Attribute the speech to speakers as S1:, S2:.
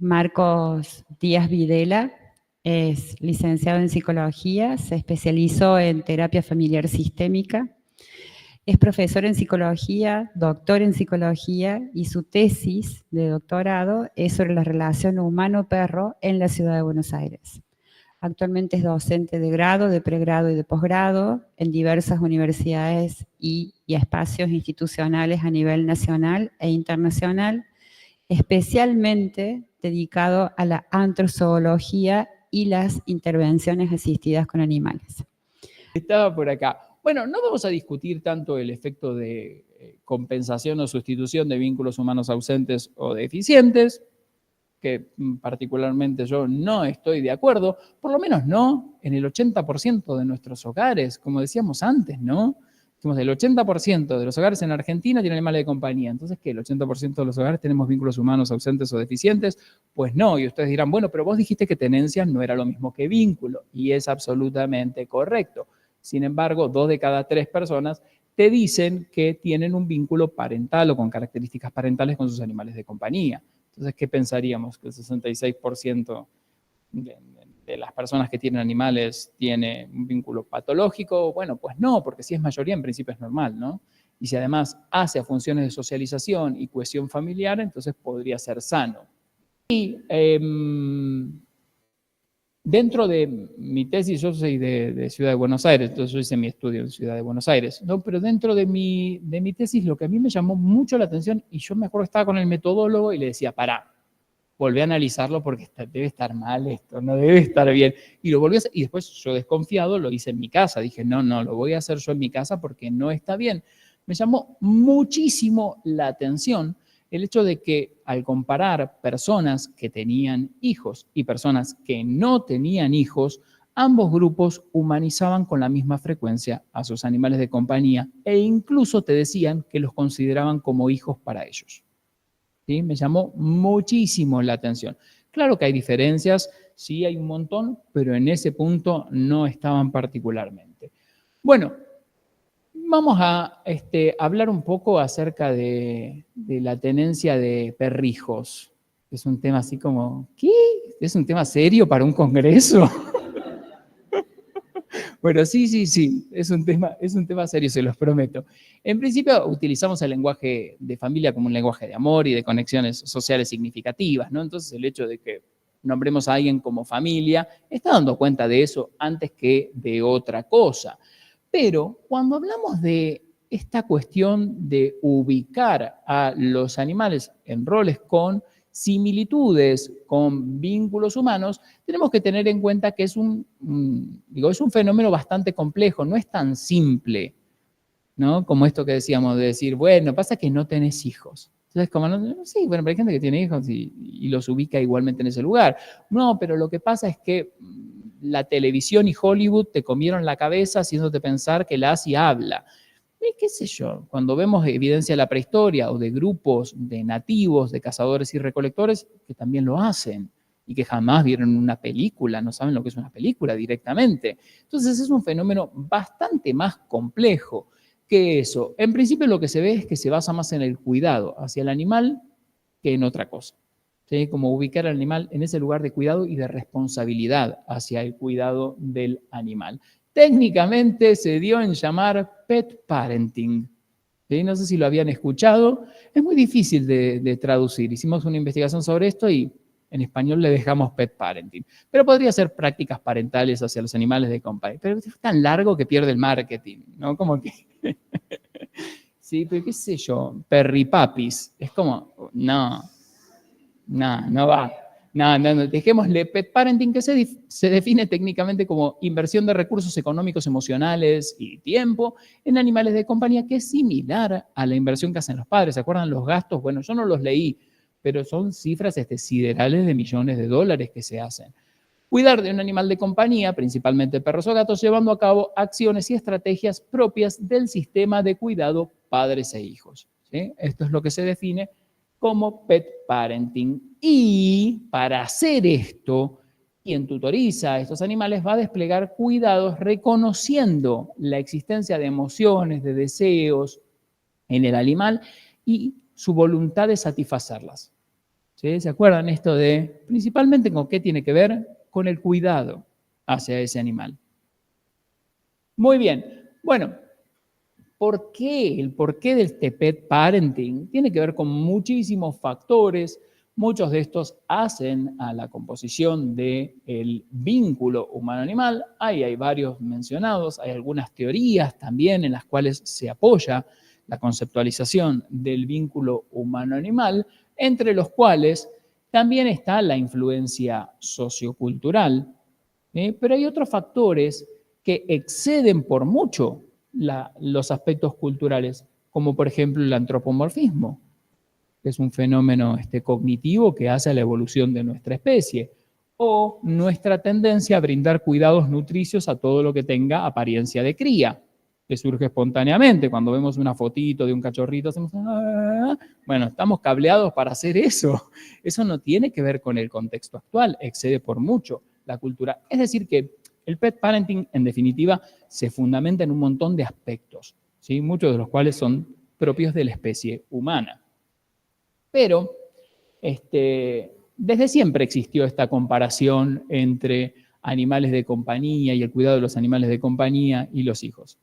S1: Marcos Díaz Videla es licenciado en psicología, se especializó en terapia familiar sistémica, es profesor en psicología, doctor en psicología y su tesis de doctorado es sobre la relación humano-perro en la ciudad de Buenos Aires. Actualmente es docente de grado, de pregrado y de posgrado en diversas universidades y espacios institucionales a nivel nacional e internacional, especialmente dedicado a la antrozoología y las intervenciones asistidas con animales.
S2: Estaba por acá. Bueno, no vamos a discutir tanto el efecto de compensación o sustitución de vínculos humanos ausentes o deficientes, que particularmente yo no estoy de acuerdo, por lo menos no en el 80% de nuestros hogares, como decíamos antes, ¿no? El 80% de los hogares en Argentina tienen animales de compañía. Entonces, ¿qué? ¿El 80% de los hogares tenemos vínculos humanos ausentes o deficientes? Pues no, y ustedes dirán, bueno, pero vos dijiste que tenencia no era lo mismo que vínculo, y es absolutamente correcto. Sin embargo, 2 de cada 3 personas te dicen que tienen un vínculo parental o con características parentales con sus animales de compañía. Entonces, ¿qué pensaríamos? ¿Que el 66% de las personas que tienen animales tiene un vínculo patológico? Bueno, pues no, porque si es mayoría, en principio es normal, ¿no? Y si además hace funciones de socialización y cohesión familiar, entonces podría ser sano. Y dentro de mi tesis, yo soy de Ciudad de Buenos Aires, entonces yo hice mi estudio en Ciudad de Buenos Aires, ¿no? Pero dentro de mi tesis, lo que a mí me llamó mucho la atención, y yo me acuerdo que estaba con el metodólogo y le decía, pará, volví a analizarlo porque debe estar mal esto, no debe estar bien. Y lo volví a hacer, y después yo desconfiado lo hice en mi casa. Dije, no, lo voy a hacer yo en mi casa porque no está bien. Me llamó muchísimo la atención el hecho de que al comparar personas que tenían hijos y personas que no tenían hijos, ambos grupos humanizaban con la misma frecuencia a sus animales de compañía e incluso te decían que los consideraban como hijos para ellos. ¿Sí? Me llamó muchísimo la atención. Claro que hay diferencias, sí hay un montón, pero en ese punto no estaban particularmente. Bueno, vamos a hablar un poco acerca de la tenencia de perrijos. Es un tema así como, ¿qué? ¿Es un tema serio para un congreso? Bueno, sí, es un tema serio, se los prometo. En principio, utilizamos el lenguaje de familia como un lenguaje de amor y de conexiones sociales significativas, ¿no? Entonces, el hecho de que nombremos a alguien como familia está dando cuenta de eso antes que de otra cosa. Pero cuando hablamos de esta cuestión de ubicar a los animales en roles con similitudes con vínculos humanos, tenemos que tener en cuenta que es un fenómeno bastante complejo, no es tan simple, ¿no? Como esto que decíamos de decir, bueno, pasa que no tenés hijos. Entonces, como no, sí, bueno, pero hay gente que tiene hijos y los ubica igualmente en ese lugar. No, pero lo que pasa es que la televisión y Hollywood te comieron la cabeza haciéndote pensar que la Asia habla. Y qué sé yo, cuando vemos evidencia de la prehistoria o de grupos de nativos, de cazadores y recolectores, que también lo hacen y que jamás vieron una película, no saben lo que es una película directamente. Entonces es un fenómeno bastante más complejo que eso. En principio lo que se ve es que se basa más en el cuidado hacia el animal que en otra cosa. ¿Sí? Como ubicar al animal en ese lugar de cuidado y de responsabilidad hacia el cuidado del animal. Técnicamente se dio en llamar pet parenting. ¿Sí? No sé si lo habían escuchado. Es muy difícil de traducir. Hicimos una investigación sobre esto y en español le dejamos pet parenting. Pero podría ser prácticas parentales hacia los animales de compañía. Pero es tan largo que pierde el marketing, ¿no? Como que... sí, pero qué sé yo, perripapis. Es como, no va. No, dejémosle pet parenting, que se define técnicamente como inversión de recursos económicos, emocionales y tiempo en animales de compañía, que es similar a la inversión que hacen los padres. ¿Se acuerdan los gastos? Bueno, yo no los leí, pero son cifras siderales de millones de dólares que se hacen. Cuidar de un animal de compañía, principalmente perros o gatos, llevando a cabo acciones y estrategias propias del sistema de cuidado padres e hijos. ¿Sí? Esto es lo que se define como pet parenting. Y para hacer esto, quien tutoriza a estos animales va a desplegar cuidados reconociendo la existencia de emociones, de deseos en el animal y su voluntad de satisfacerlas. ¿Sí? ¿Se acuerdan esto de, principalmente con qué tiene que ver? Con el cuidado hacia ese animal. Muy bien. Bueno, ¿por qué? El porqué de este pet parenting tiene que ver con muchísimos factores. Muchos de estos hacen a la composición del vínculo humano-animal. Ahí hay varios mencionados, hay algunas teorías también en las cuales se apoya la conceptualización del vínculo humano-animal, entre los cuales también está la influencia sociocultural. Pero hay otros factores que exceden por mucho los aspectos culturales, como por ejemplo el antropomorfismo, que es un fenómeno cognitivo que hace a la evolución de nuestra especie, o nuestra tendencia a brindar cuidados nutricios a todo lo que tenga apariencia de cría, que surge espontáneamente. Cuando vemos una fotito de un cachorrito, hacemos, "Ah". Bueno, estamos cableados para hacer eso. Eso no tiene que ver con el contexto actual, excede por mucho la cultura. Es decir, que el pet parenting, en definitiva, se fundamenta en un montón de aspectos, ¿sí? Muchos de los cuales son propios de la especie humana. Pero desde siempre existió esta comparación entre animales de compañía y el cuidado de los animales de compañía y los hijos.